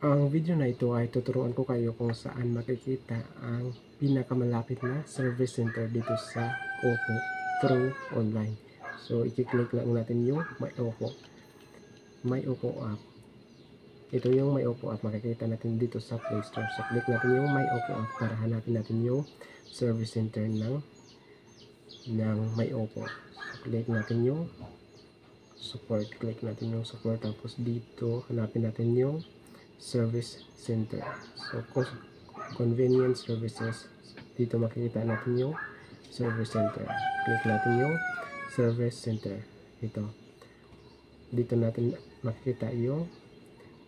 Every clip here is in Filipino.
Ang video na ito ay tuturuan ko kayo kung saan makikita ang pinakamalapit na service center dito sa Oppo through online. So, i-click lang natin yung My Oppo app. Ito yung My Oppo app, makikita natin dito sa Play Store. So, click natin yung My Oppo app para hanapin natin yung service center ng My Oppo. So, click natin yung support. Click natin yung support. Tapos dito, hanapin natin yung service center. So, convenience services. Dito makikita natin yung service center. Click natin yung service center. Dito natin makikita yung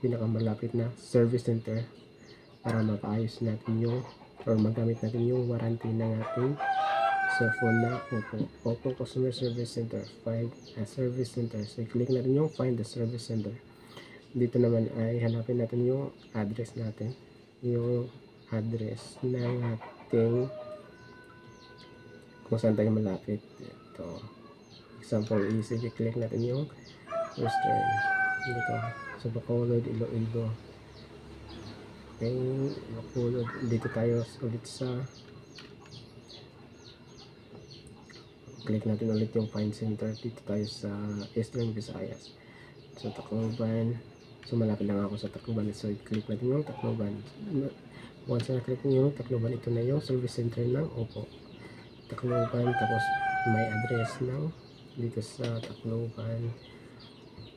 pinakamalapit na service center para mapaayos natin yung or magamit natin yung warranty ng ating cellphone na Oppo Customer Service Center. Find a service center. So, click natin yung find the service center. Dito naman ay hanapin natin yung address natin, yung address ng ating kung saan tayo malapit. Ito, example is i-click natin yung Western dito sa Bacolod, Iloilo. Okay, Bacolod. Dito tayo ulit sa click natin ulit yung find center. Dito tayo sa Eastern Visayas. So, Tacloban. So, malapit lang ako sa Tacloban. So, i-click natin yung Tacloban. Once na click nyo yung Tacloban, ito na yung service center ng Oppo. Tacloban, tapos may address ng dito sa Tacloban.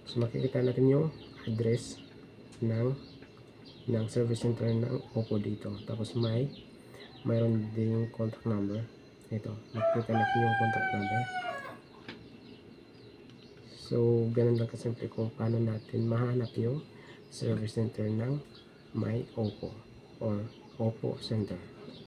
So, makikita natin yung address ng service center ng Oppo dito. Tapos mayroon ding contact number. Ito, makikita natin yung contact number. So, ganun lang kasimple kung paano natin mahanap yung service center ng My Oppo or Oppo Center.